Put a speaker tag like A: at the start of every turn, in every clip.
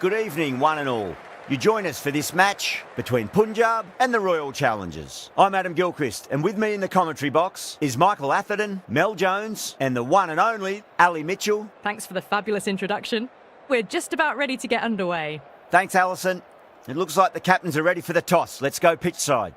A: Good evening, one and all. You join us for this match between Punjab and the Royal Challengers. I'm Adam Gilchrist, and with me in the commentary box is Michael Atherton, Mel Jones, and the one and only Ali Mitchell.
B: Thanks for the fabulous introduction. We're just about ready to get underway.
A: Thanks, Alison. It looks like the captains are ready for the toss. Let's go pitch side.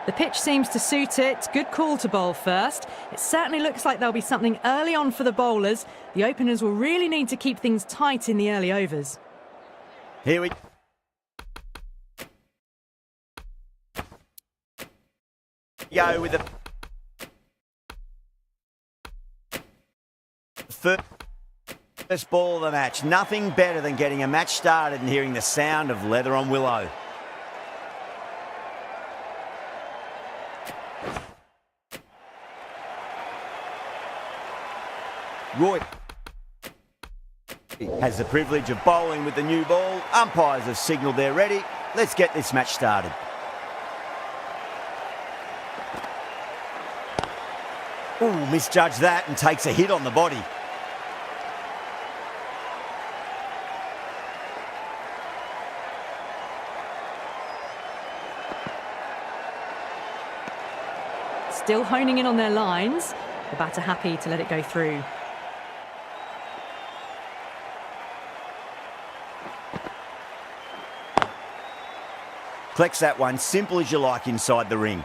B: The pitch seems to suit it. Good call to bowl first. It certainly looks like there'll be something early on for the bowlers. The openers will really need to keep things tight in the early overs.
A: Here we go with the first ball of the match. Nothing better than getting a match started and hearing the sound of leather on willow. Roy has the privilege of bowling with the new ball. Umpires have signalled they're ready. Let's get this match started. Ooh, misjudged that and takes a hit on the body.
B: Still honing in on their lines. The batter happy to let it go through.
A: Collects that one, simple as you like inside the ring.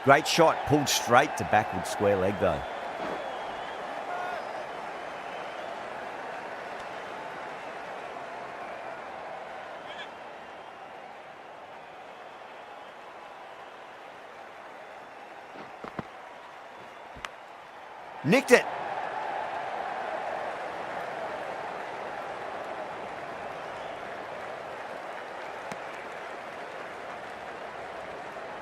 A: Great shot, pulled straight to backward square leg though. Nicked it.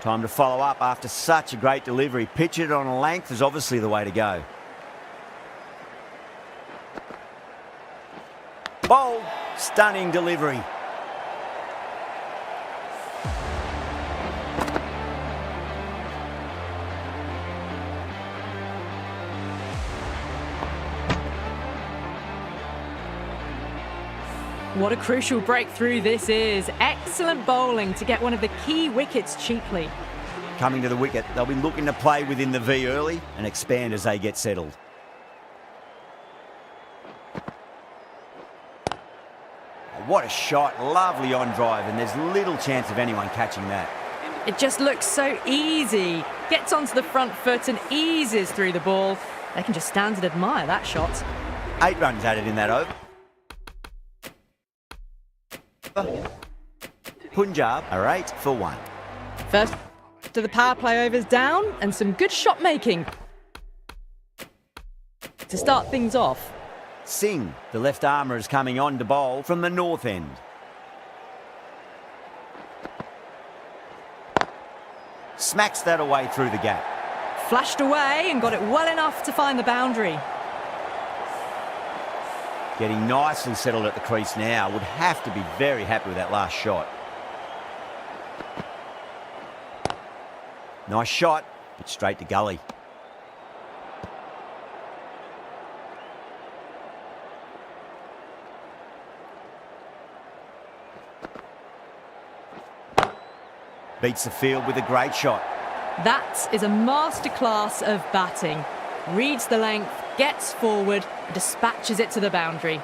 A: Time to follow up after such a great delivery. Pitch it on a length is obviously the way to go. Bold, stunning delivery.
B: What a crucial breakthrough this is. Excellent bowling to get one of the key wickets cheaply.
A: Coming to the wicket, they'll be looking to play within the V early and expand as they get settled. What a shot, lovely on drive, and there's little chance of anyone catching that.
B: It just looks so easy. Gets onto the front foot and eases through the ball. They can just stand and admire that shot.
A: 8 runs added in that over. Punjab are 8 for 1.
B: First to the power play overs down and some good shot making to start things off.
A: Singh, the left armour, is coming on to bowl from the north end. Smacks that away through the gap.
B: Flashed away and got it well enough to find the boundary.
A: Getting nicely settled at the crease now. Would have to be very happy with that last shot. Nice shot, but straight to gully. Beats the field with a great shot.
B: That is a masterclass of batting. Reads the length, gets forward, and dispatches it to the boundary.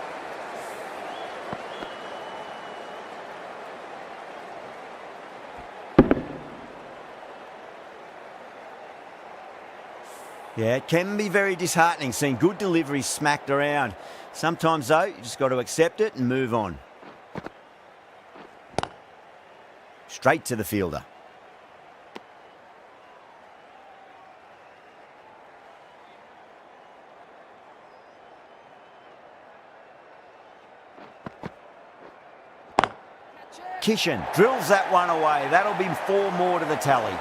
A: Yeah, it can be very disheartening seeing good deliveries smacked around. Sometimes, though, you just got to accept it and move on. Straight to the fielder. Kishan drills that one away. That'll be 4 more to the tally.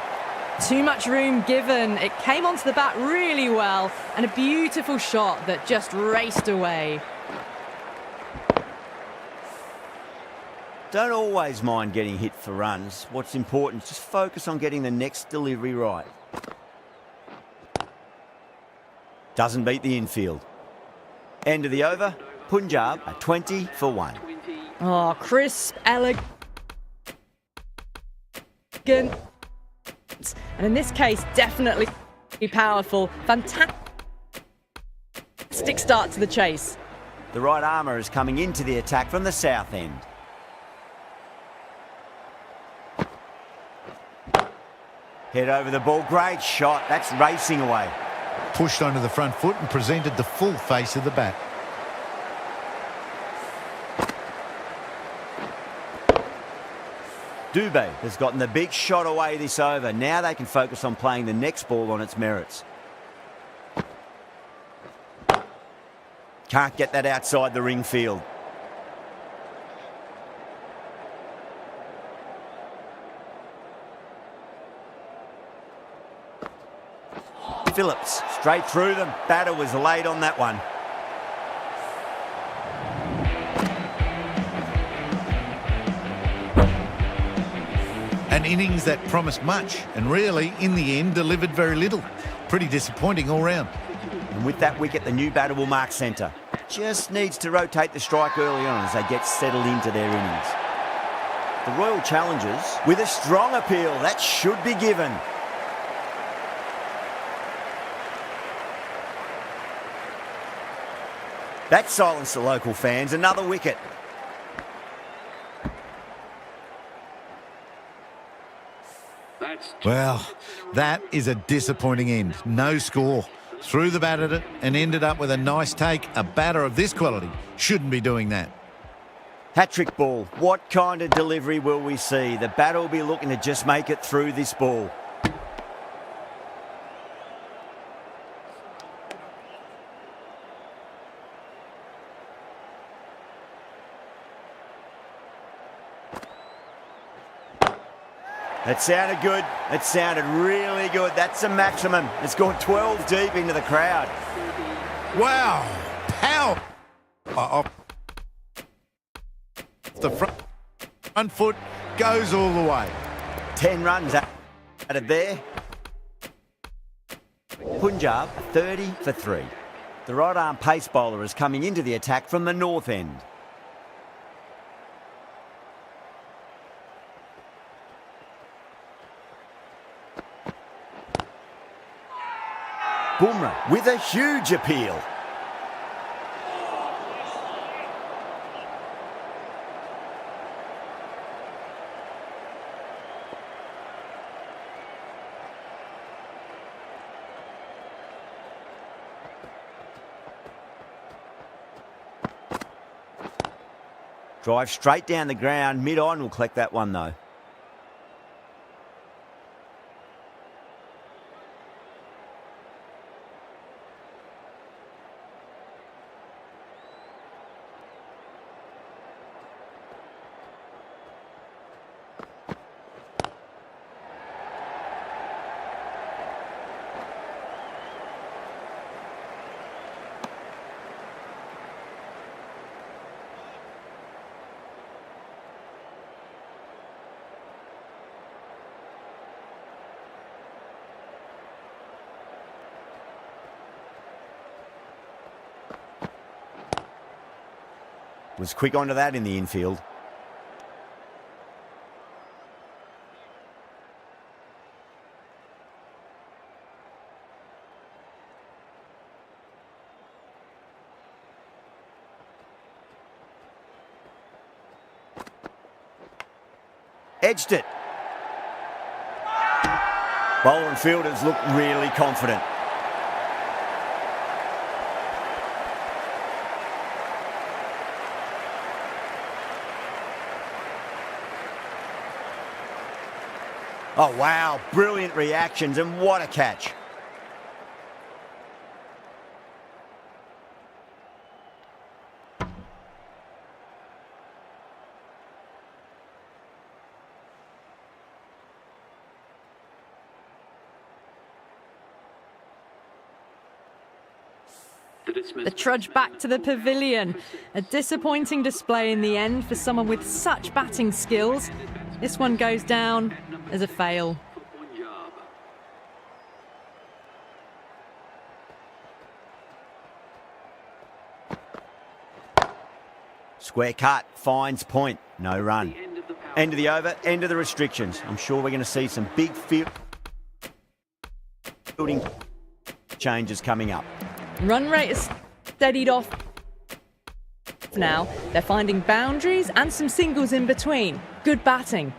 B: Too much room given. It came onto the bat really well, and a beautiful shot that just raced away.
A: Don't always mind getting hit for runs. What's important is just focus on getting the next delivery right. Doesn't beat the infield. End of the over. Punjab are 20 for 1.
B: Oh, crisp, elegant. And in this case, definitely powerful. Fantastic start to the chase.
A: The right armour is coming into the attack from the south end. Head over the ball. Great shot. That's racing away.
C: Pushed onto the front foot and presented the full face of the bat.
A: Dubé has gotten the big shot away this over. Now they can focus on playing the next ball on its merits. Can't get that outside the ring field. Phillips straight through them. Batter was late on that one.
C: An innings that promised much and really, in the end, delivered very little. Pretty disappointing all round.
A: And with that wicket, the new batter will mark centre. Just needs to rotate the strike early on as they get settled into their innings. The Royal Challengers with a strong appeal. That should be given. That silenced the local fans. Another wicket.
C: Well, that is a disappointing end. No score. Threw the bat at it and ended up with a nice take. A batter of this quality shouldn't be doing that.
A: Hat-trick ball. What kind of delivery will we see? The batter will be looking to just make it through this ball. That sounded good. It sounded really good. That's a maximum. It's gone 12 deep into the crowd.
C: Wow! Power! Off the front foot goes all the way.
A: 10 runs added there. Punjab 30 for 3. The right arm pace bowler is coming into the attack from the north end. Bumrah with a huge appeal. Drive straight down the ground. Mid-on will collect that one though. Was quick onto that in the infield. Edged it. Bowler and fielders look really confident. Oh, wow. Brilliant reactions, and what a catch.
B: The trudge back to the pavilion. A disappointing display in the end for someone with such batting skills. This one goes down as a fail.
A: Square cut, finds point, no run. End of the over, end of the restrictions. I'm sure we're going to see some big fielding changes coming up.
B: Run rate is steadied off now. They're finding boundaries and some singles in between. Good batting.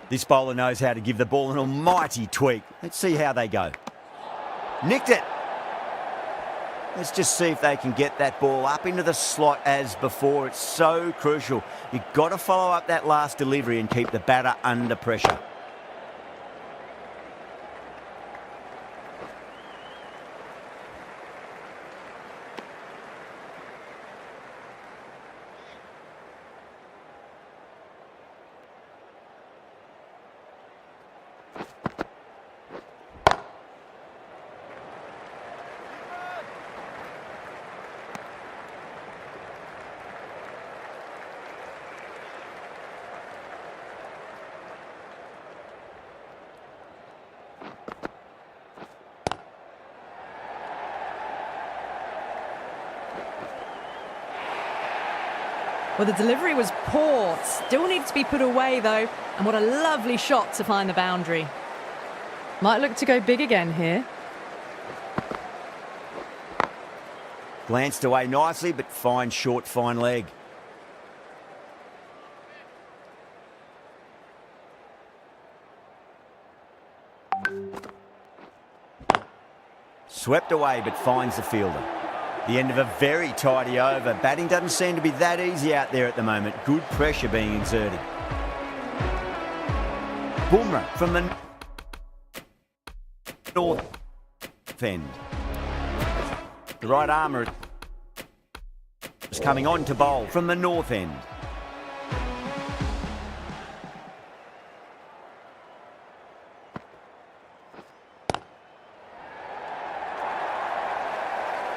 A: This bowler knows how to give the ball an almighty tweak. Let's see how they go. Nicked it. Let's just see if they can get that ball up into the slot as before. It's so crucial. You've got to follow up that last delivery and keep the batter under pressure.
B: Well, the delivery was poor. Still needs to be put away, though. And what a lovely shot to find the boundary. Might look to go big again here.
A: Glanced away nicely, but fine short, fine leg. Swept away, but finds the fielder. The end of a very tidy over. Batting doesn't seem to be that easy out there at the moment. Good pressure being exerted. Bumrah from the north end. The right armour is coming on to bowl from the north end.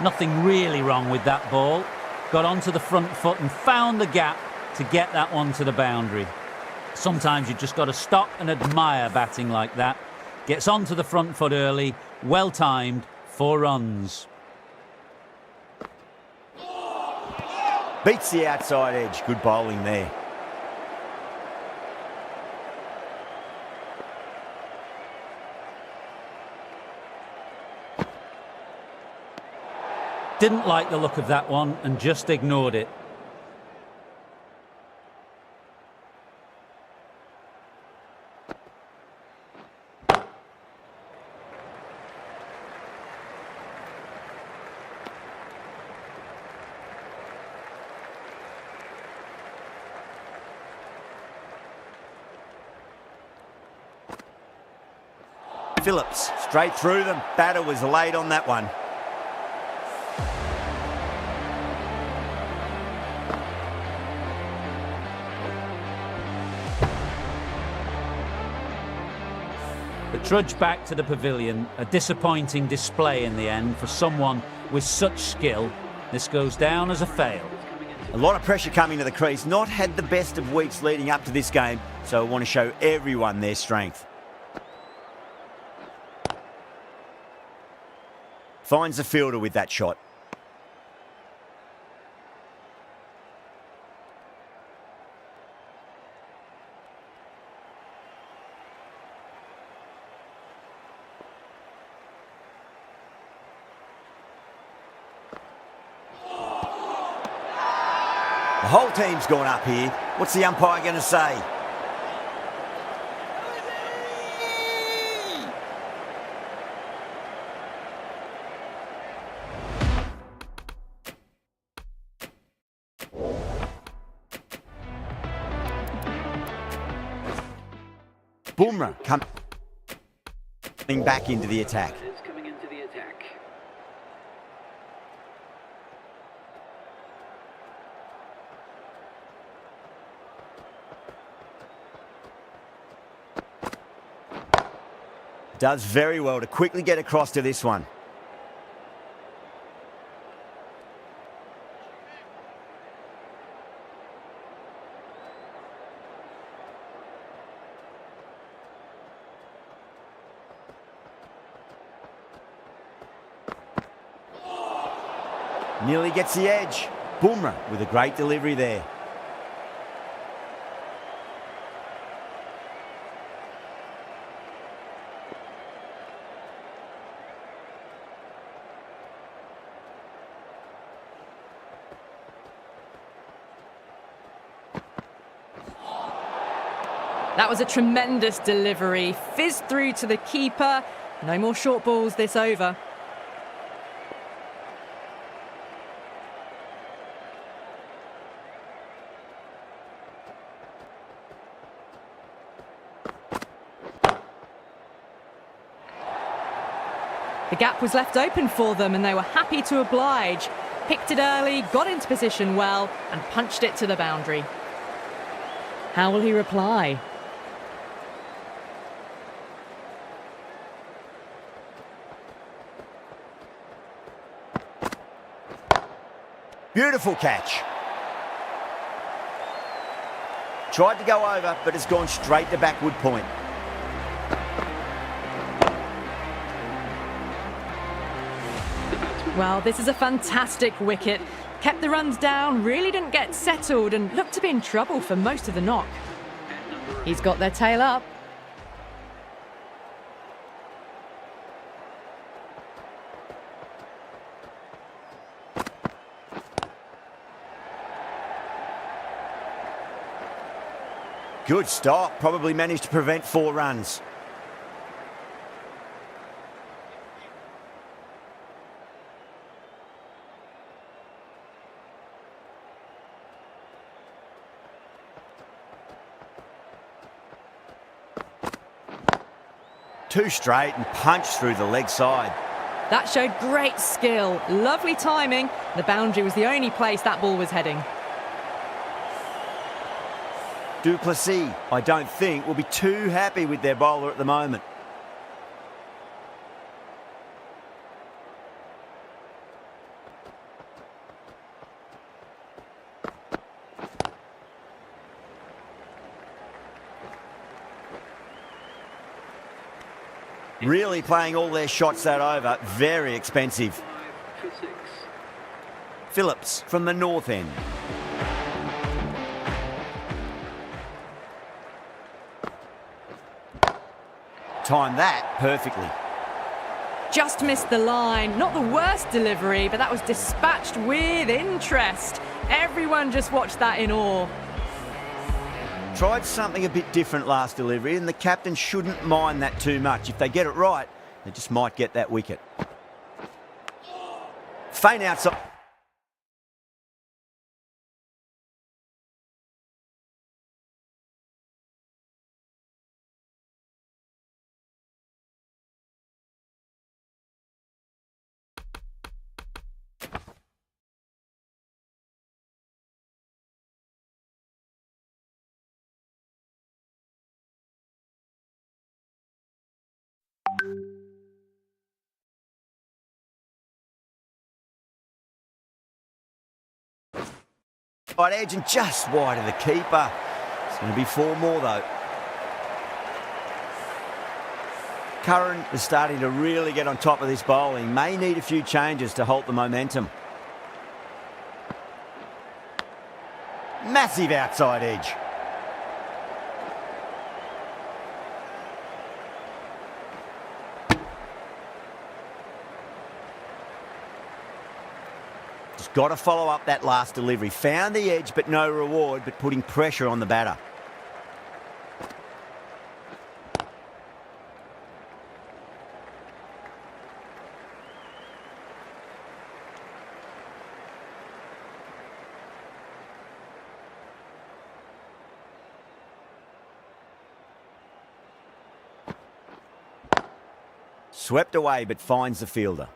D: Nothing really wrong with that ball. Got onto the front foot and found the gap to get that one to the boundary. Sometimes you just got to stop and admire batting like that. Gets onto the front foot early, well timed, 4 runs.
A: Beats the outside edge. Good bowling there.
D: Didn't like the look of that one and just ignored it.
A: Phillips straight through them. Batter was late on that one.
D: The trudge back to the pavilion, a disappointing display in the end for someone with such skill. This goes down as a fail.
A: A lot of pressure coming to the crease. Not had the best of weeks leading up to this game, so I want to show everyone their strength. Finds the fielder with that shot. The whole team's gone up here. What's the umpire going to say? Bumrah coming back into the attack. Does very well to quickly get across to this one. Nearly gets the edge. Boomer with a great delivery there.
B: That was a tremendous delivery. Fizzed through to the keeper. No more short balls this over. The gap was left open for them and they were happy to oblige. Picked it early, got into position well and punched it to the boundary. How will he reply?
A: Beautiful catch. Tried to go over, but it's gone straight to backward point.
B: Well, this is a fantastic wicket. Kept the runs down, really didn't get settled and looked to be in trouble for most of the knock. He's got their tail up.
A: Good stop, probably managed to prevent 4 runs. Two straight and punched through the leg side.
B: That showed great skill, lovely timing. The boundary was the only place that ball was heading.
A: Du Plessis, I don't think, will be too happy with their bowler at the moment. Really playing all their shots that over, very expensive. Phillips from the north end. Timed that perfectly.
B: Just missed the line. Not the worst delivery, but that was dispatched with interest. Everyone just watched that in awe.
A: Tried something a bit different last delivery, and the captain shouldn't mind that too much. If they get it right, they just might get that wicket. Feint outside. Right edge and just wide of the keeper. It's going to be 4 more though. Curran is starting to really get on top of this bowling. May need a few changes to halt the momentum. Massive outside edge. Just got to follow up that last delivery. Found the edge, but no reward, but putting pressure on the batter. Swept away, but finds the fielder.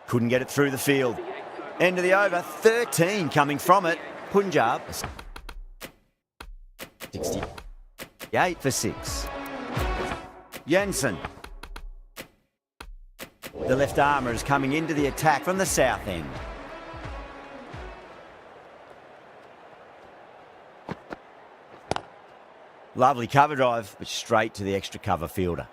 A: Couldn't get it through the field. End of the over, 13 coming from it. Punjab, 68 for 6. Jensen. The left armour is coming into the attack from the south end. Lovely cover drive, but straight to the extra cover fielder.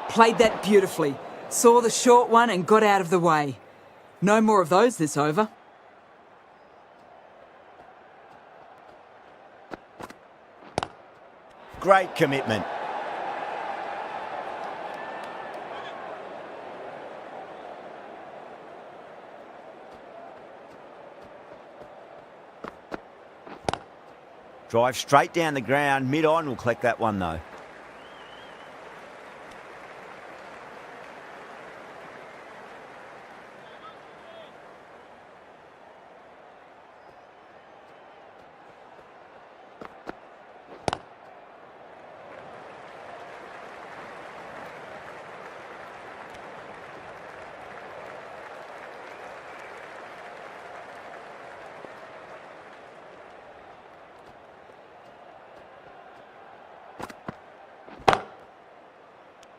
E: Played that beautifully. Saw the short one and got out of the way. No more of those this over.
A: Great commitment. Drive straight down the ground. Mid-on will collect that one though.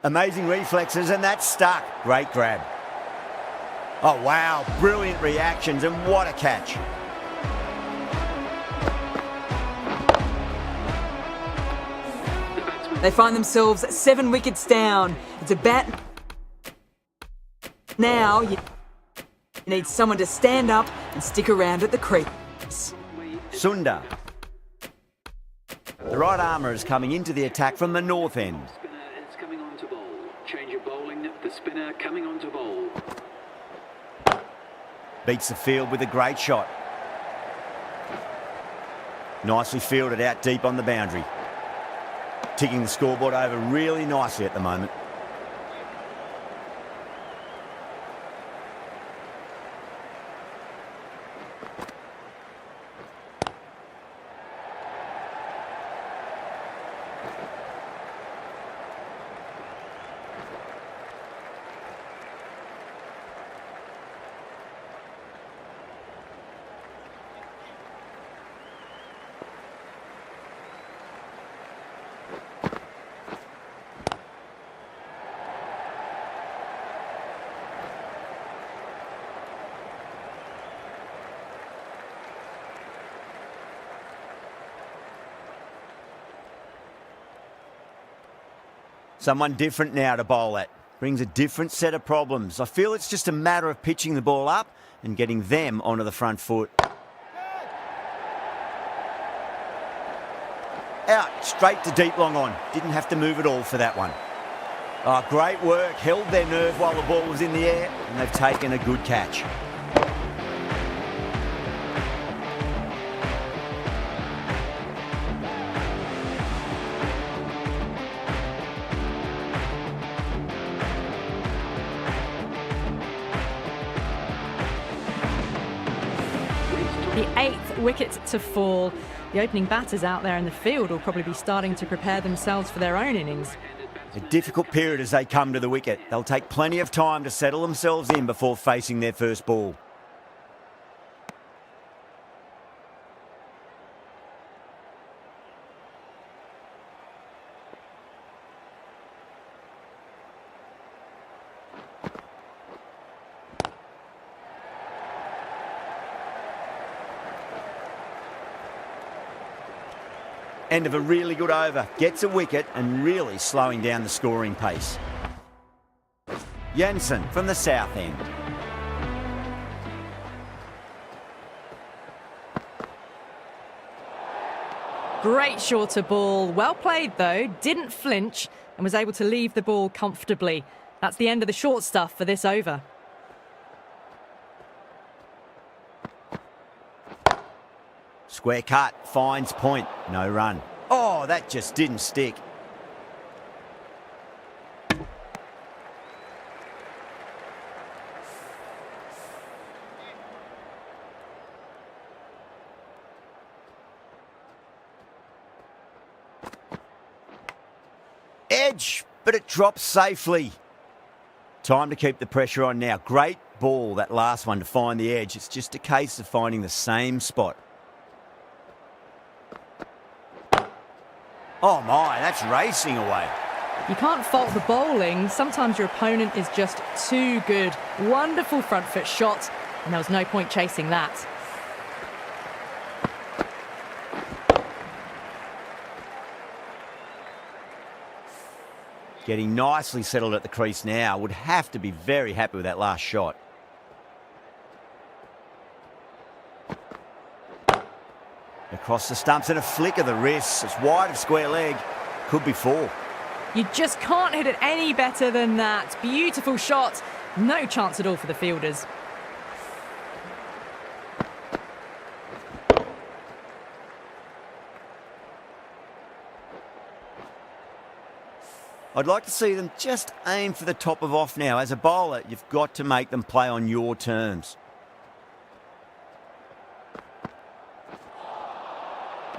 A: Amazing reflexes, and that's stuck. Great grab. Oh, wow. Brilliant reactions, and what a catch.
E: They find themselves 7 wickets down. It's about now. You need someone to stand up and stick around at the crease.
A: Sundar. The right armour is coming into the attack from the north end.
F: Change of bowling, the spinner coming on to bowl.
A: Beats the field with a great shot. Nicely fielded out deep on the boundary. Ticking the scoreboard over really nicely at the moment. Someone different now to bowl at. Brings a different set of problems. I feel it's just a matter of pitching the ball up and getting them onto the front foot. Out, straight to deep long on. Didn't have to move at all for that one. Oh, great work. Held their nerve while the ball was in the air, and they've taken a good catch.
B: The 8th wicket to fall. The opening batters out there in the field will probably be starting to prepare themselves for their own innings.
A: A difficult period as they come to the wicket. They'll take plenty of time to settle themselves in before facing their first ball. End of a really good over. Gets a wicket and really slowing down the scoring pace. Jensen from the south end.
B: Great shorter ball. Well played though. Didn't flinch and was able to leave the ball comfortably. That's the end of the short stuff for this over.
A: Square cut, finds point, no run. Oh, that just didn't stick. Edge, but but it drops safely. Time to keep the pressure on now. Great ball, that last one, to find the edge. It's just a case of finding the same spot. Oh my, that's racing away.
B: You can't fault the bowling. Sometimes your opponent is just too good. Wonderful front foot shot, and there was no point chasing that.
A: Getting nicely settled at the crease now. Would have to be very happy with that last shot. Across the stumps and a flick of the wrist. It's wide of square leg. Could be 4.
B: You just can't hit it any better than that. Beautiful shot. No chance at all for the fielders.
A: I'd like to see them just aim for the top of off now. As a bowler, you've got to make them play on your terms.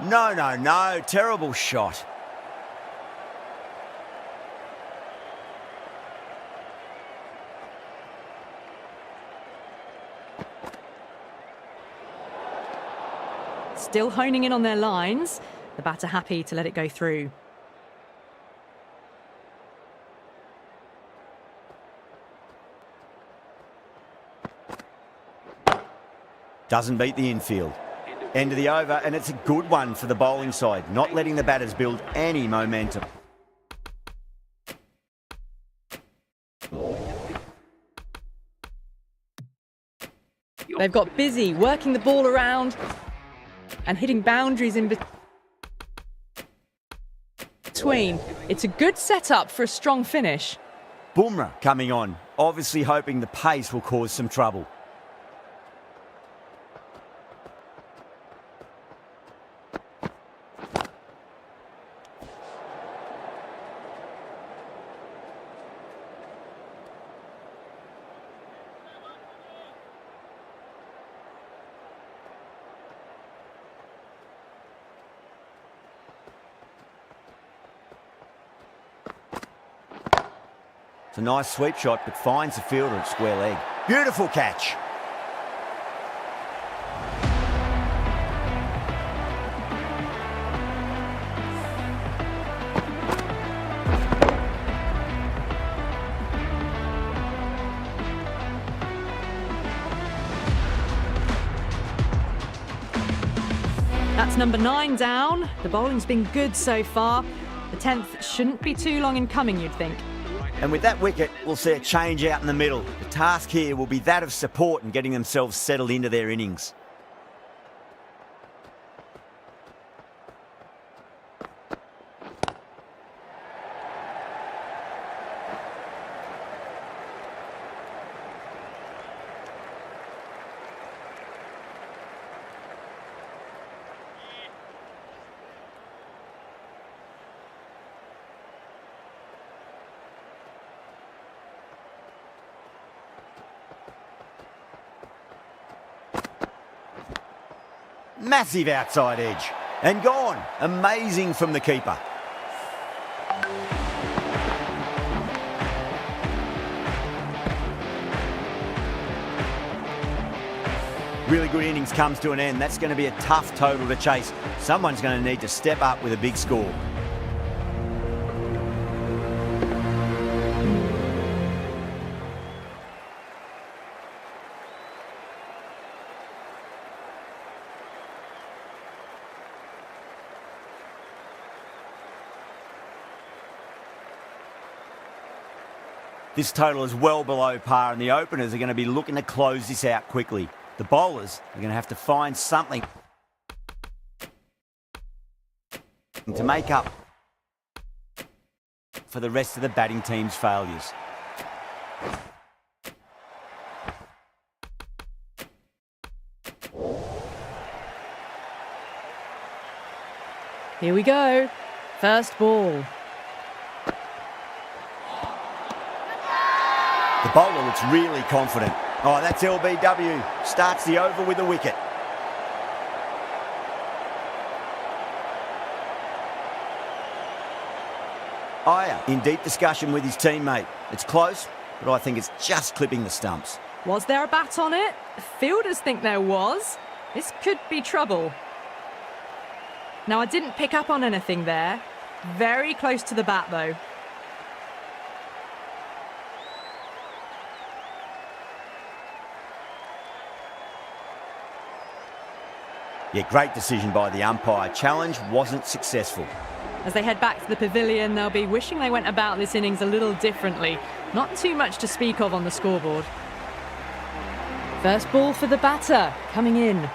A: No, no, no. Terrible shot.
B: Still honing in on their lines. The batter happy to let it go through.
A: Doesn't beat the infield. End of the over, and it's a good one for the bowling side, not letting the batters build any momentum.
B: They've got busy working the ball around and hitting boundaries in between. It's a good setup for a strong finish.
A: Bumrah coming on, obviously hoping the pace will cause some trouble. It's a nice sweep shot, but finds the fielder at square leg. Beautiful catch.
B: That's number 9 down. The bowling's been good so far. The 10th shouldn't be too long in coming, you'd think.
A: And with that wicket, we'll see a change out in the middle. The task here will be that of support and getting themselves settled into their innings. Massive outside edge. And gone. Amazing from the keeper. Really good innings comes to an end. That's going to be a tough total to chase. Someone's going to need to step up with a big score. This total is well below par, and the openers are going to be looking to close this out quickly. The bowlers are going to have to find something to make up for the rest of the batting team's failures.
B: Here we go. First ball.
A: The bowler looks really confident. Oh, that's LBW. Starts the over with a wicket. Aya in deep discussion with his teammate. It's close, but I think it's just clipping the stumps.
B: Was there a bat on it? Fielders think there was. This could be trouble. Now, I didn't pick up on anything there. Very close to the bat, though.
A: Yeah, great decision by the umpire. Challenge wasn't successful.
B: As they head back to the pavilion, they'll be wishing they went about this innings a little differently. Not too much to speak of on the scoreboard. First ball for the batter, coming in.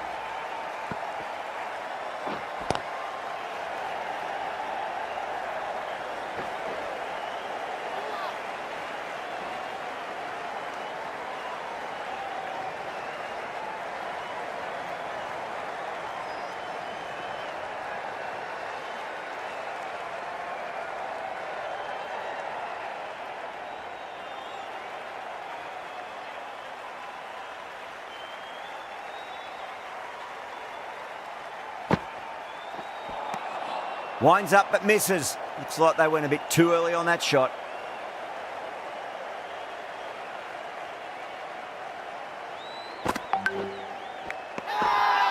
A: Winds up but misses. Looks like they went a bit too early on that shot.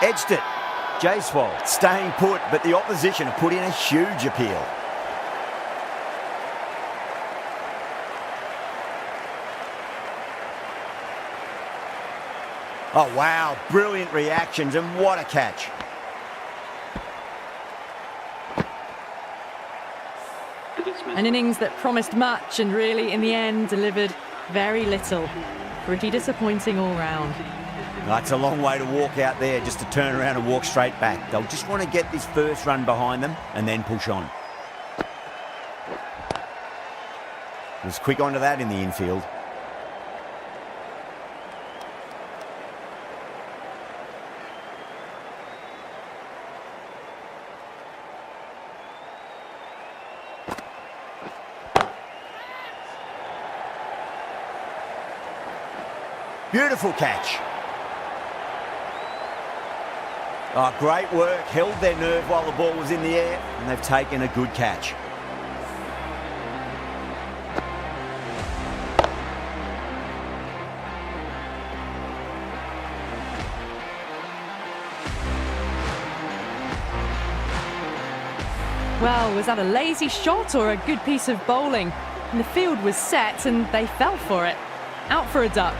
A: Edged it. Jaiswal staying put, but the opposition have put in a huge appeal. Oh wow, brilliant reactions and what a catch.
B: An innings that promised much and really, in the end, delivered very little. Pretty disappointing all round.
A: That's a long way to walk out there just to turn around and walk straight back. They'll just want to get this first run behind them and then push on. Was quick onto that in the infield. Beautiful catch. Oh, great work. Held their nerve while the ball was in the air, and they've taken a good catch.
B: Well, was that a lazy shot or a good piece of bowling? And the field was set and they fell for it. Out for a duck.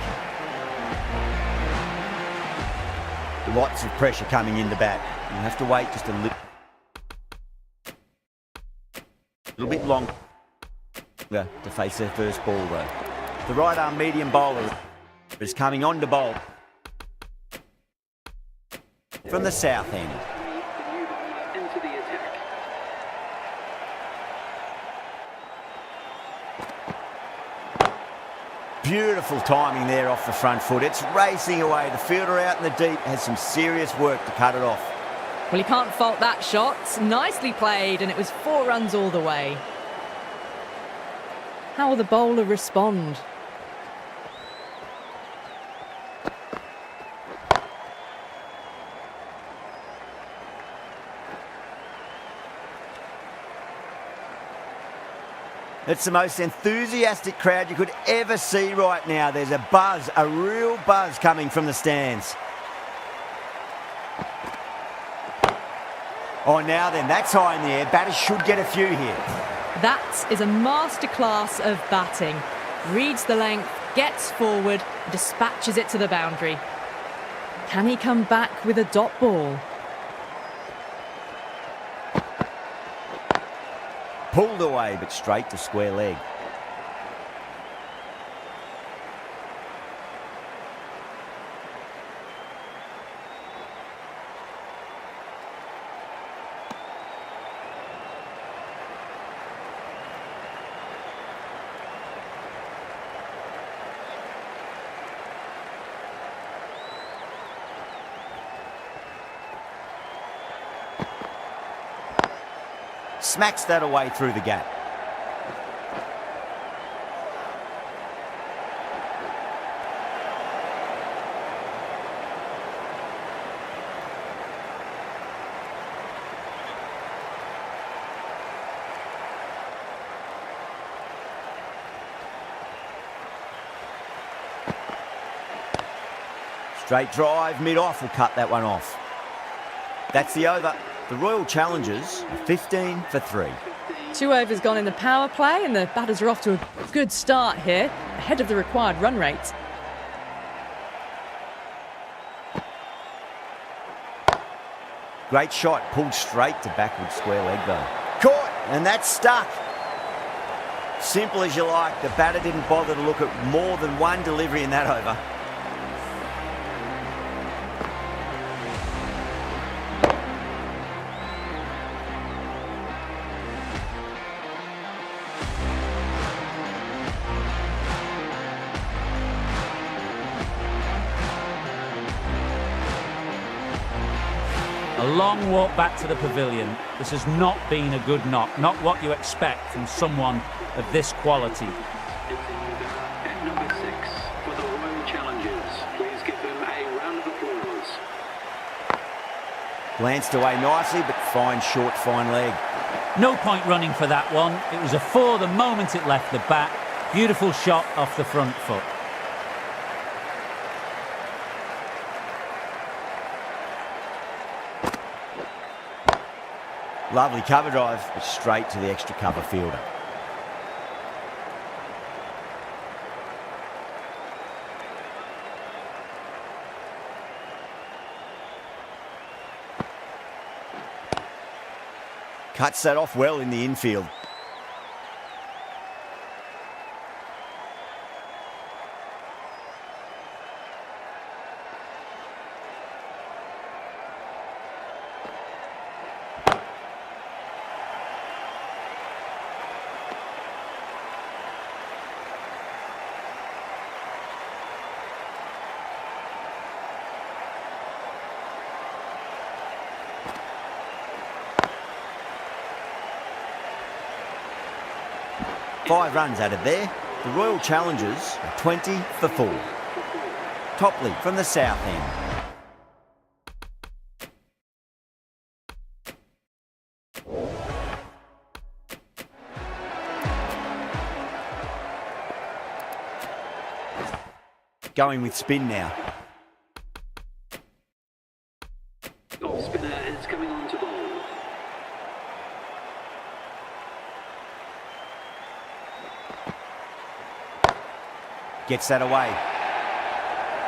A: Lots of pressure coming in the bat. You have to wait just a little bit longer to face their first ball though. The right arm medium bowler is coming on to bowl from the south end.
F: Into the attack.
A: Beautiful timing there off the front foot. It's racing away. The fielder out in the deep has some serious work to cut it off.
B: Well, you can't fault that shot. Nicely played, and it was 4 runs all the way. How will the bowler respond?
A: It's the most enthusiastic crowd you could ever see right now. There's a buzz, a real buzz coming from the stands. Oh, now then, that's high in the air. Batters should get a few here.
B: That is a masterclass of batting. Reads the length, gets forward, dispatches it to the boundary. Can he come back with a dot ball?
A: Pulled away, but straight to square leg. Smacks that away through the gap. Straight drive, mid-off will cut that one off. That's the over. The Royal Challengers are 15 for 3.
B: 2 overs gone in the power play, and the batters are off to a good start here, ahead of the required run rate.
A: Great shot, pulled straight to backward square leg though. Caught, and that's stuck. Simple as you like, the batter didn't bother to look at more than one delivery in that over.
D: A long walk back to the pavilion. This has not been a good knock, not what you expect from someone of this quality.
F: At number 6 for the Royal Challengers. Please give them a round of applause.
A: Glanced away nicely, but fine short, fine leg.
D: No point running for that one. It was a 4 the moment it left the bat. Beautiful shot off the front foot.
A: Lovely cover drive, but straight to the extra cover fielder. Cuts that off well in the infield. Five runs added there. The Royal Challengers are 20 for 4. Topley from the south end. Going with spin now.
F: Off spinner is coming on to bowl.
A: Gets that away.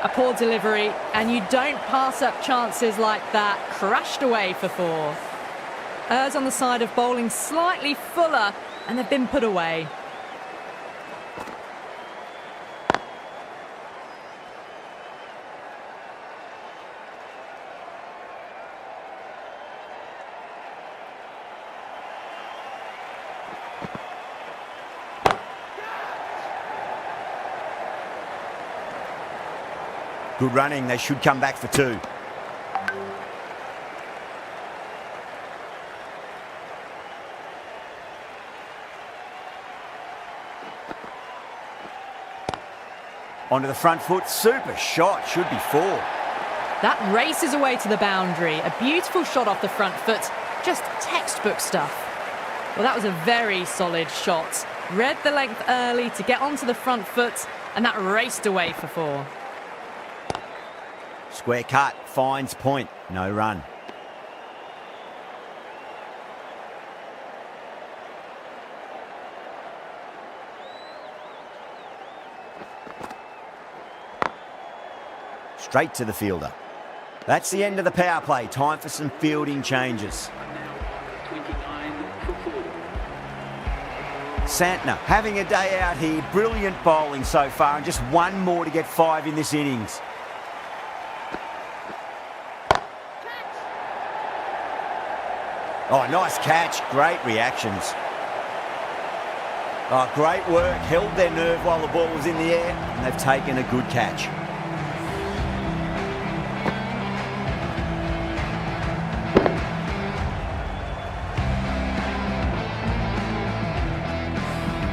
B: A poor delivery, and you don't pass up chances like that. Crashed away for 4. Errs on the side of bowling slightly fuller, and they've been put away.
A: Good running, they should come back for 2. Onto the front foot, super shot, should be 4.
B: That races away to the boundary. A beautiful shot off the front foot. Just textbook stuff. Well, that was a very solid shot. Read the length early to get onto the front foot, and that raced away for 4.
A: Square cut, finds point, no run. Straight to the fielder. That's the end of the power play. Time for some fielding changes.
F: And now 29 for 4.
A: Santner having a day out here. Brilliant bowling so far, and just one more to get 5 in this innings. Oh, nice catch. Great reactions. Oh, great work. Held their nerve while the ball was in the air, and they've taken a good catch.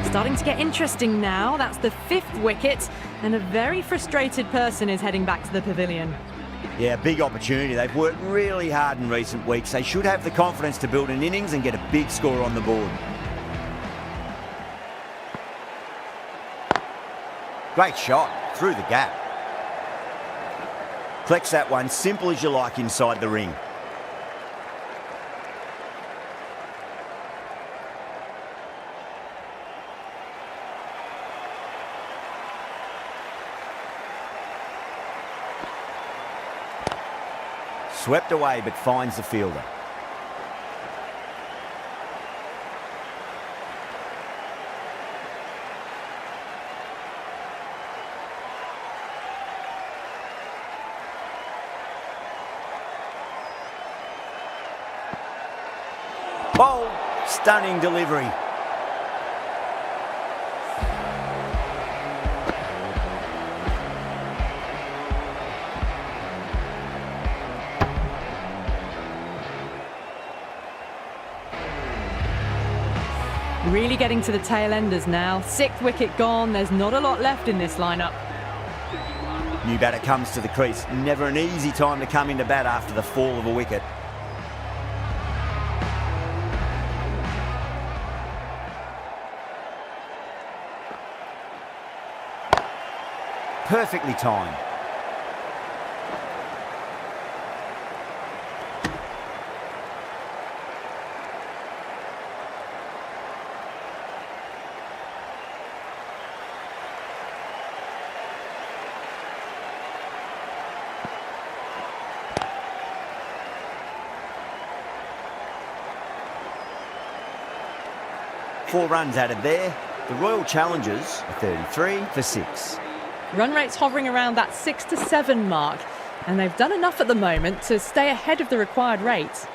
B: Starting to get interesting now. That's the 5th wicket, and a very frustrated person is heading back to the pavilion.
A: Yeah, big opportunity. They've worked really hard in recent weeks. They should have the confidence to build an innings and get a big score on the board. Great shot through the gap. Collects that one simple as you like inside the ring. Swept away but finds the fielder. Bold, stunning delivery.
B: Really getting to the tail enders now. 6th wicket gone. There's not a lot left in this lineup.
A: New batter comes to the crease. Never an easy time to come into bat after the fall of a wicket. Perfectly timed. Four runs added there. The Royal Challengers are 33 for 6.
B: Run rate's hovering around that 6 to 7 mark, and they've done enough at the moment to stay ahead of the required rate.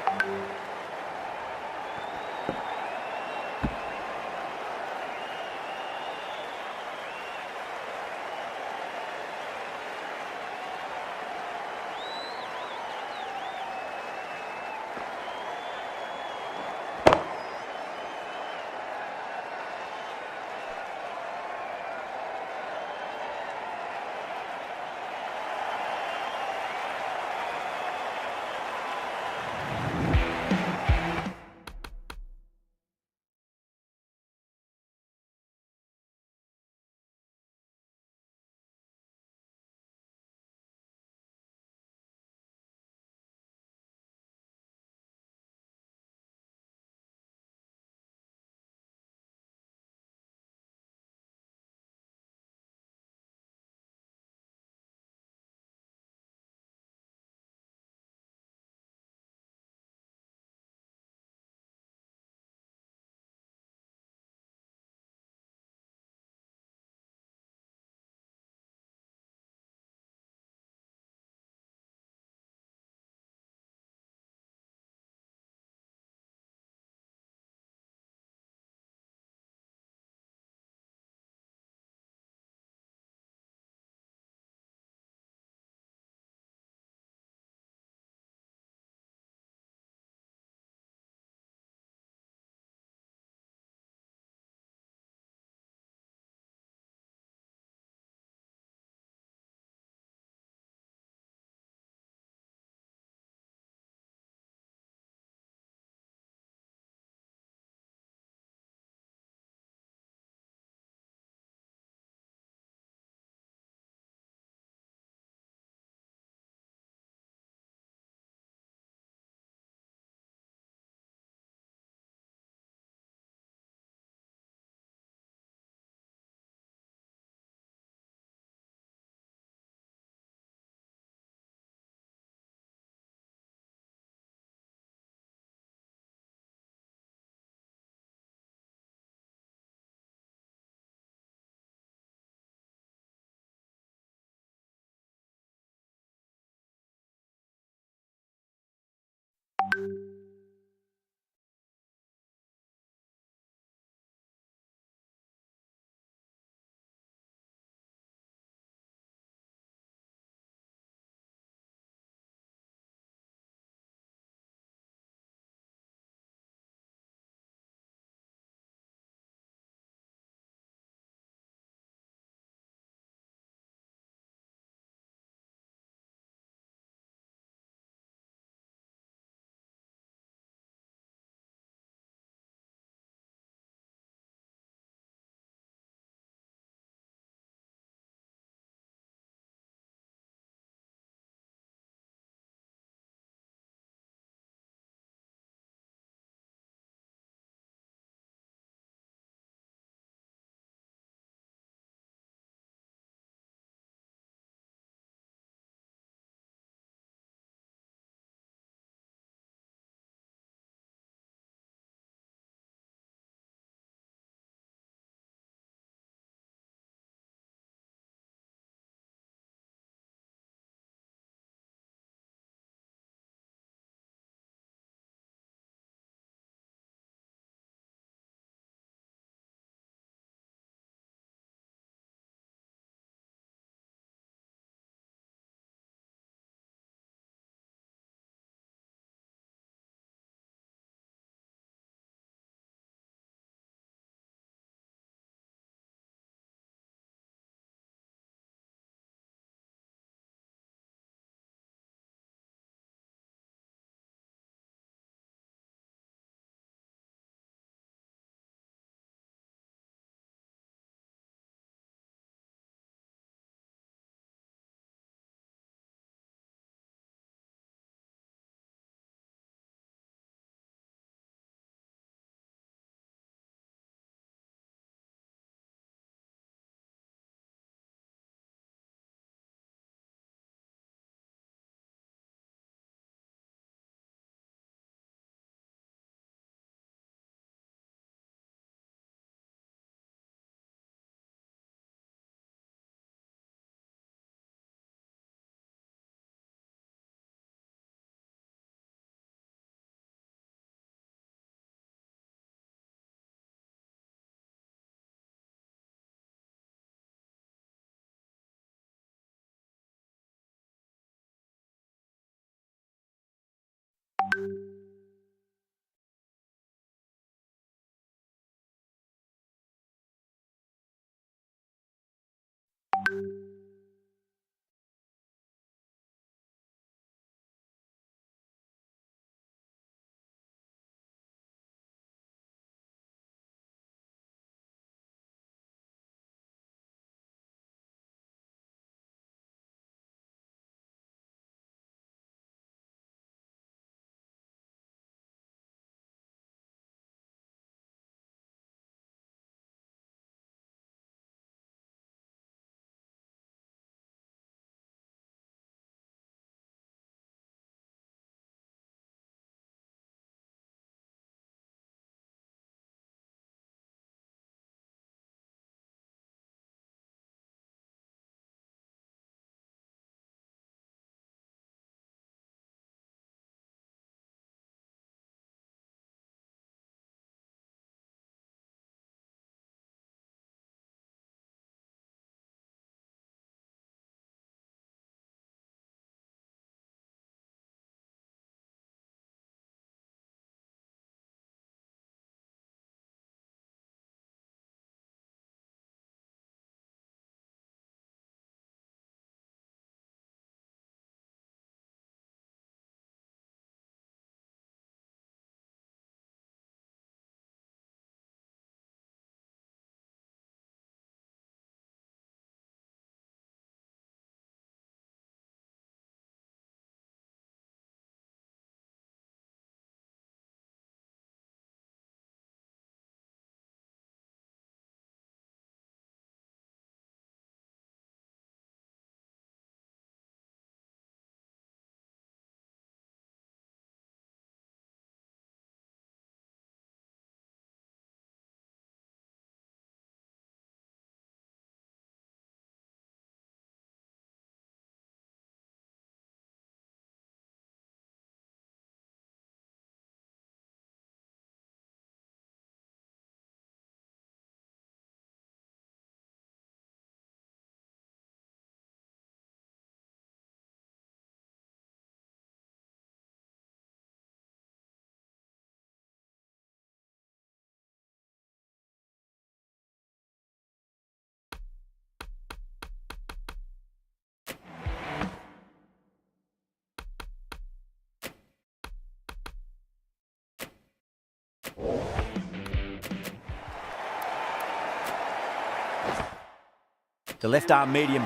A: The left arm medium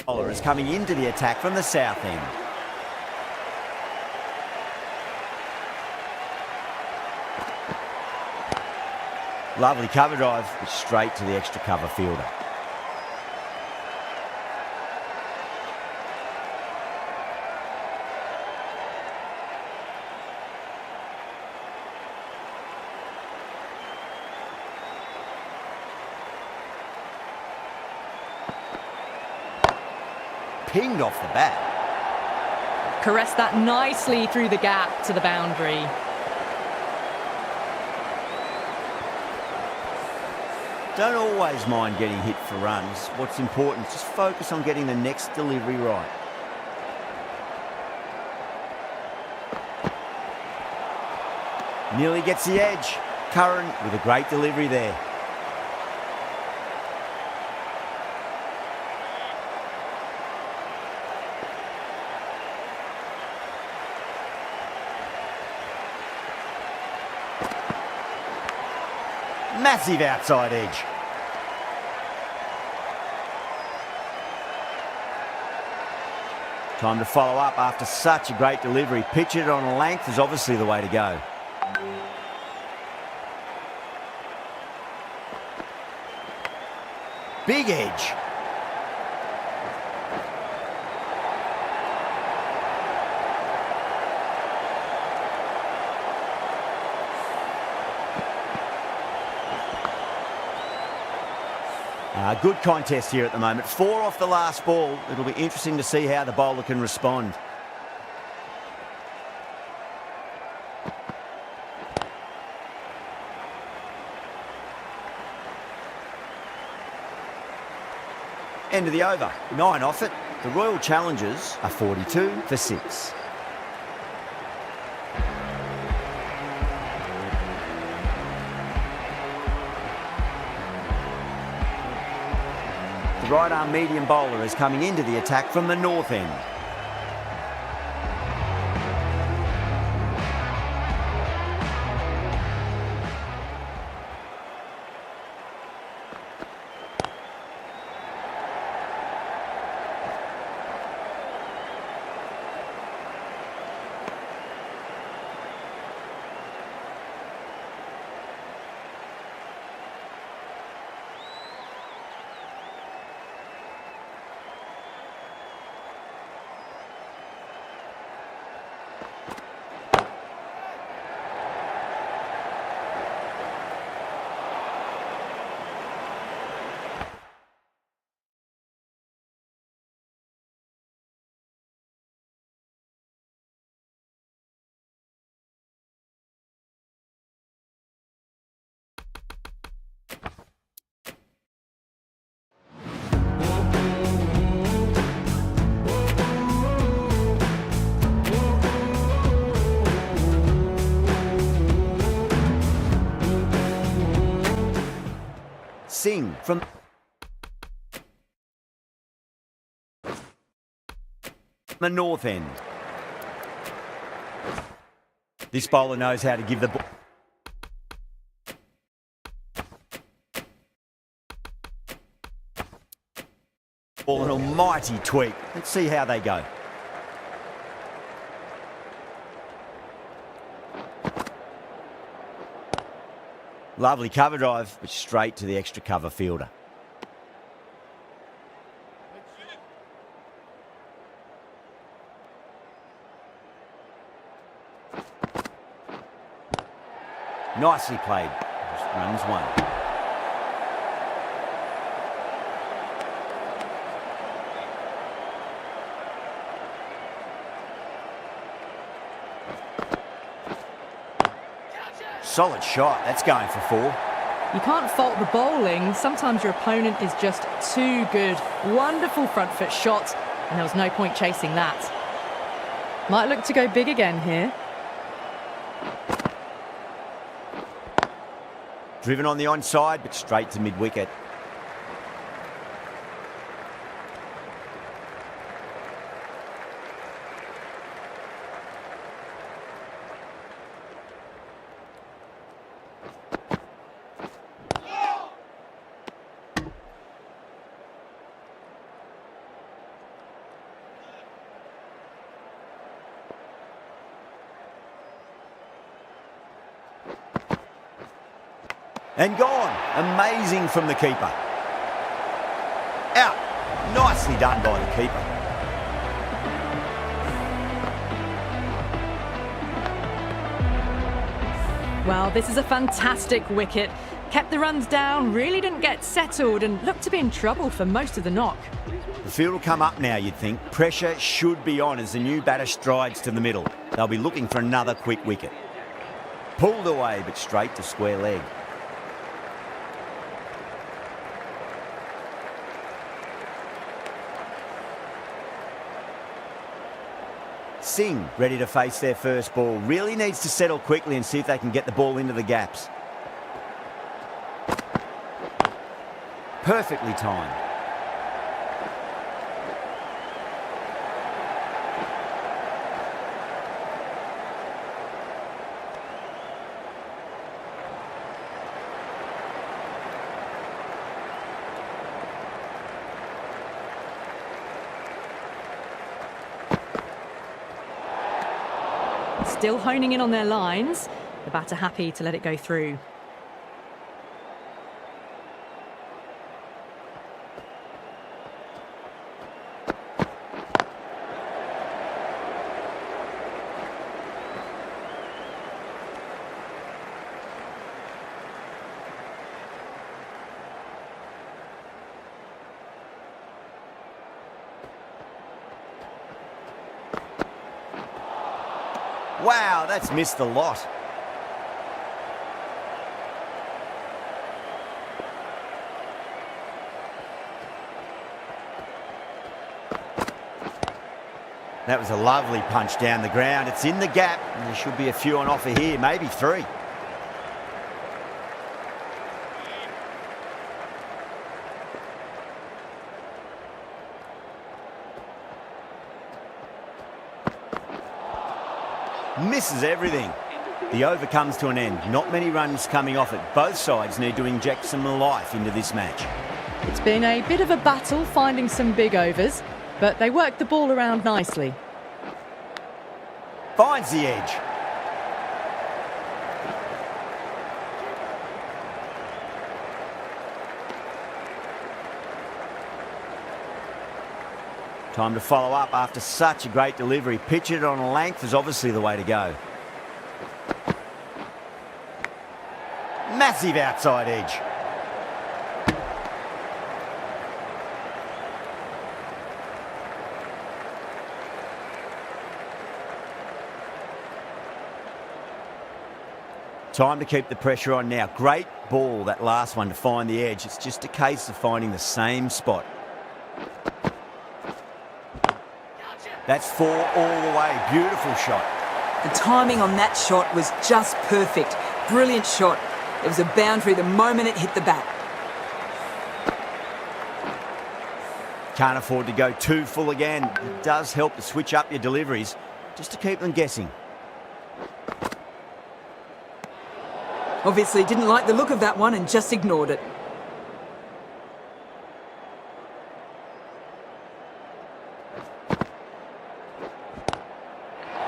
A: bowler is coming into the attack from the south end. Lovely cover drive, but straight to the extra cover fielder. Pinged off the bat.
B: Caressed that nicely through the gap to the boundary.
A: Don't always mind getting hit for runs. What's important is just focus on getting the next delivery right. Nearly gets the edge. Curran with a great delivery there. Massive outside edge. Time to follow up after such a great delivery. Pitch it on a length is obviously the way to go. Big edge. Good contest here at the moment. 4 off the last ball. It'll be interesting to see how the bowler can respond. End of the over. 9 off it. The Royal Challengers are 42 for 6. The right arm medium bowler is coming into the attack from the north end. Singh from the north end. This bowler knows how to give the ball an almighty tweak. Let's see how they go. Lovely cover drive, but straight to the extra cover fielder. Nicely played. Just runs 1. Solid shot. That's going for 4.
B: You can't fault the bowling. Sometimes your opponent is just too good. Wonderful front foot shot, and there was no point chasing that. Might look to go big again here.
A: Driven on the onside, but straight to mid-wicket. And gone. Amazing from the keeper. Out. Nicely done by the keeper.
B: Well, this is a fantastic wicket. Kept the runs down, really didn't get settled and looked to be in trouble for most of the knock.
A: The field will come up now, you'd think. Pressure should be on as the new batter strides to the middle. They'll be looking for another quick wicket. Pulled away, but straight to square leg. Singh ready to face their first ball. Really needs to settle quickly and see if they can get the ball into the gaps. Perfectly timed.
B: Still honing in on their lines. The batter happy to let it go through.
A: Wow, that's missed the lot. That was a lovely punch down the ground. It's in the gap, and there should be a few on offer here, maybe 3. Misses everything. The over comes to an end. Not many runs coming off it. Both sides need to inject some life into this match.
B: It's been a bit of a battle finding some big overs, but they worked the ball around nicely.
A: Finds the edge. Time to follow up after such a great delivery. Pitch it on a length is obviously the way to go. Massive outside edge. Time to keep the pressure on now. Great ball, that last one, to find the edge. It's just a case of finding the same spot. That's 4 all the way. Beautiful shot.
E: The timing on that shot was just perfect. Brilliant shot. It was a boundary the moment it hit the bat.
A: Can't afford to go too full again. It does help to switch up your deliveries, just to keep them guessing.
E: Obviously didn't like the look of that one and just ignored it.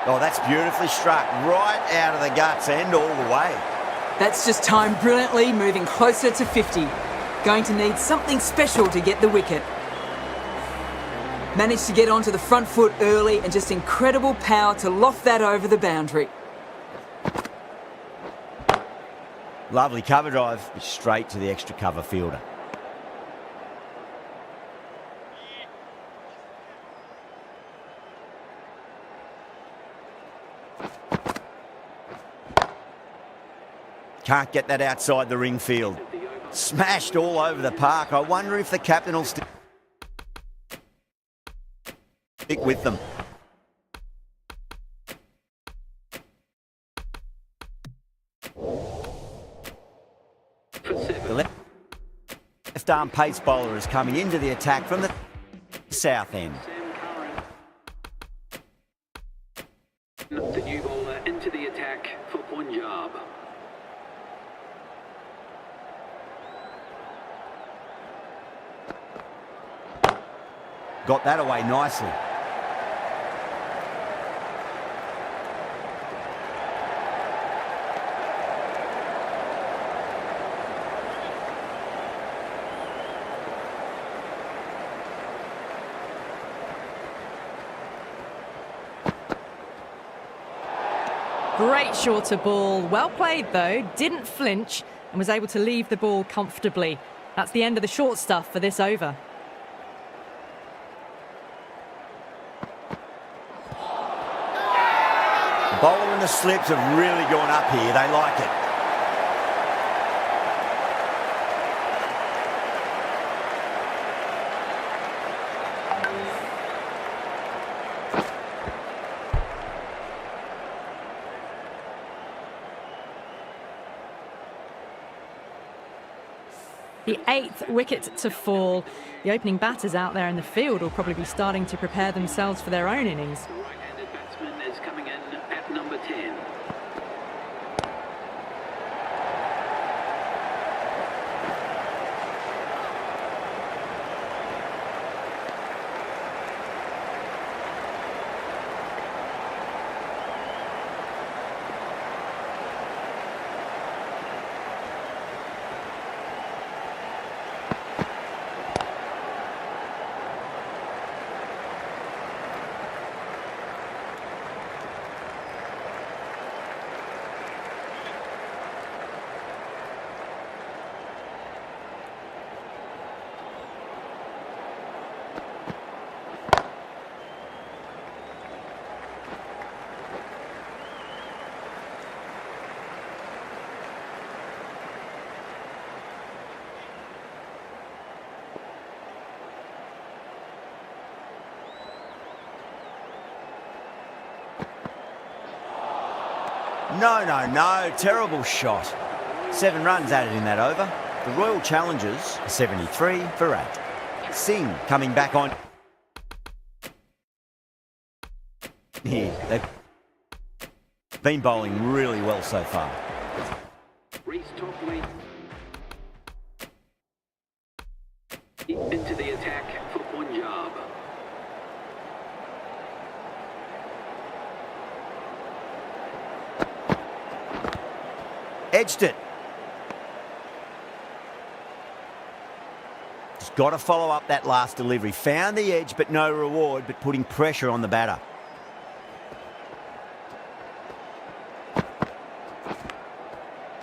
A: Oh, that's beautifully struck. Right out of the guts and all the way.
E: That's just timed brilliantly, moving closer to 50. Going to need something special to get the wicket. Managed to get onto the front foot early and just incredible power to loft that over the boundary.
A: Lovely cover drive, straight to the extra cover fielder. Can't get that outside the ring field. Smashed all over the park. I wonder if the captain will stick with them. The left arm pace bowler is coming into the attack from the south end.
F: The new bowler into the attack for Punjab.
A: Got that away nicely.
B: Great shorter ball. Well played, though. Didn't flinch and was able to leave the ball comfortably. That's the end of the short stuff for this over.
A: The bowler and the slips have really gone up here. They like it.
B: The 8th wicket to fall. The opening batters out there in the field will probably be starting to prepare themselves for their own innings.
F: The right-handed batsman is coming in at number 10.
A: No. Terrible shot. 7 runs added in that over. The Royal Challengers are 73 for 8. Singh coming back on. Here, they've been bowling really well so far.
F: Reece Topley into the attack for Punjab.
A: Edged it. Just got to follow up that last delivery. Found the edge, but no reward, but putting pressure on the batter.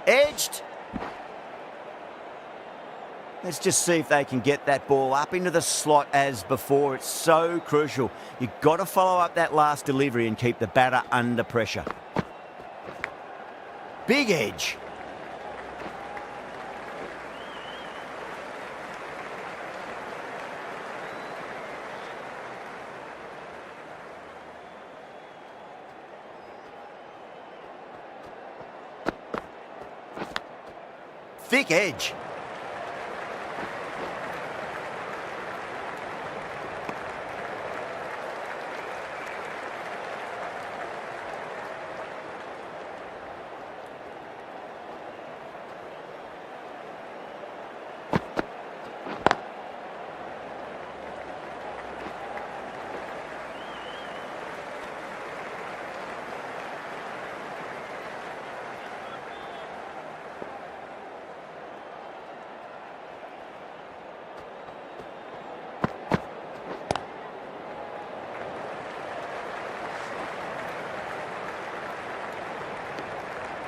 A: Edged. Let's just see if they can get that ball up into the slot as before. It's so crucial. You've got to follow up that last delivery and keep the batter under pressure. Big edge. Thick edge.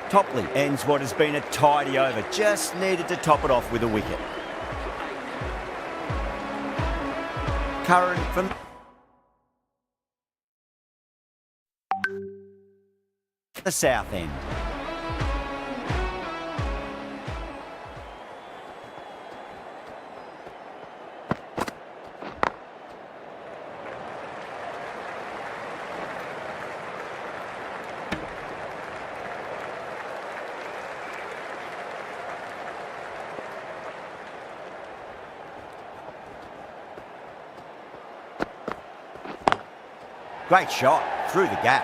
A: Topley ends what has been a tidy over. Just needed to top it off with a wicket. Curran from the south end. Great shot through the gap.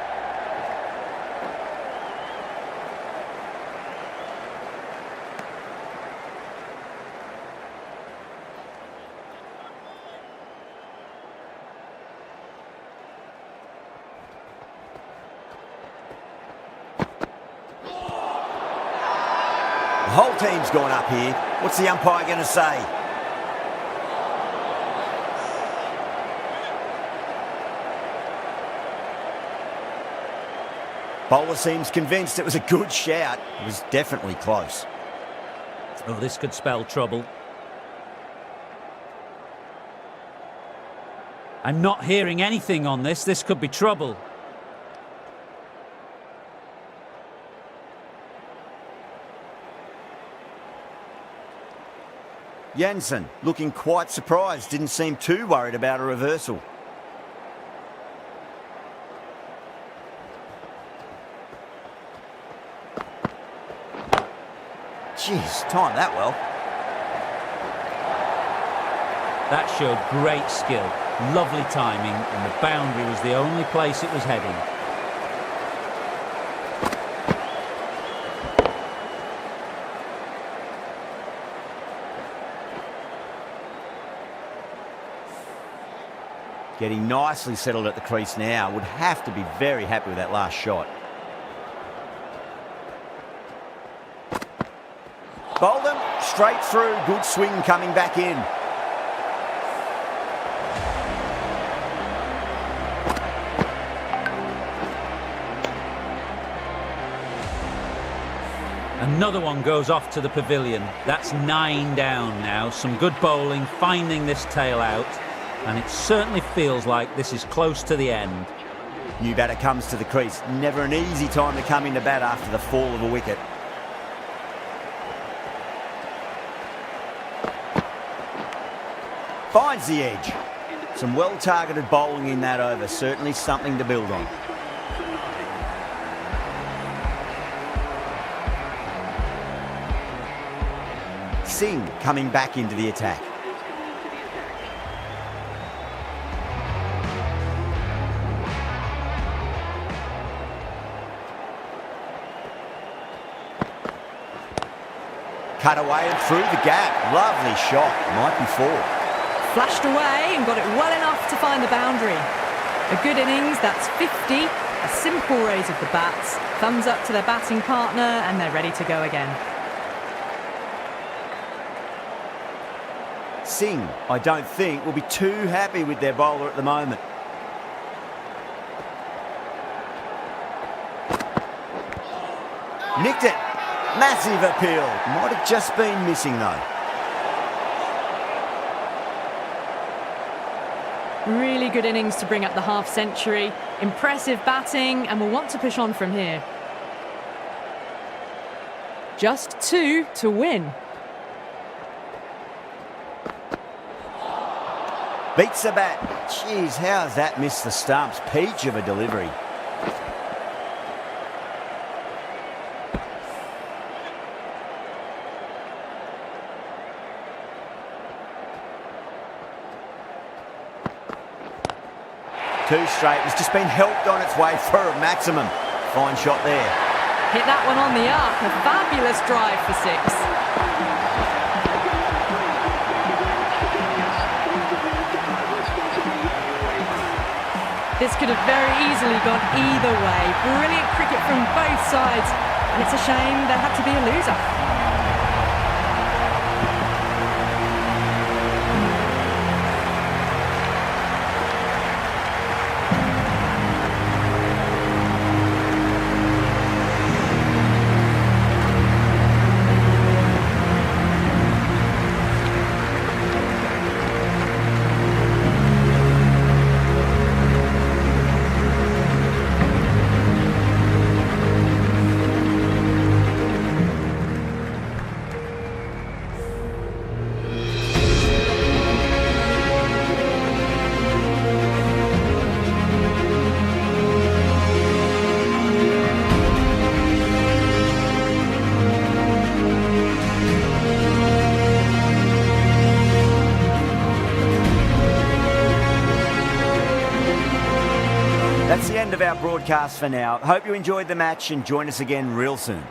A: The whole team's gone up here. What's the umpire going to say? Bowler seems convinced it was a good shout. It was definitely close.
D: Oh, this could spell trouble. I'm not hearing anything on this. This could be trouble.
A: Jansen looking quite surprised, didn't seem too worried about a reversal. Jeez, timed that well.
D: That showed great skill, lovely timing, and the boundary was the only place it was heading.
A: Getting nicely settled at the crease now. Would have to be very happy with that last shot. Bowled him straight through. Good swing coming back in.
D: Another one goes off to the pavilion. That's 9 down now. Some good bowling, finding this tail out. And it certainly feels like this is close to the end.
A: New batter comes to the crease. Never an easy time to come into bat after the fall of a wicket. Finds the edge. Some well-targeted bowling in that over. Certainly something to build on. Singh coming back into the attack. Cut away and through the gap. Lovely shot. Might be 4.
B: Flashed away and got it well enough to find the boundary. A good innings, that's 50. A simple raise of the bats. Thumbs up to their batting partner and they're ready to go again.
A: Singh, I don't think, will be too happy with their bowler at the moment. Nicked it. Massive appeal. Might have just been missing though.
B: Really good innings to bring up the half century. Impressive batting and will want to push on from here. Just 2 to win.
A: Beats the bat. Jeez, how has that missed the stumps? Peach of a delivery. Two straight. It's just been helped on its way for a maximum. Fine shot there.
B: Hit that one on the arc. A fabulous drive for 6. This could have very easily gone either way. Brilliant cricket from both sides. And it's a shame there had to be a loser.
A: That's the end of our broadcast for now. Hope you enjoyed the match and join us again real soon.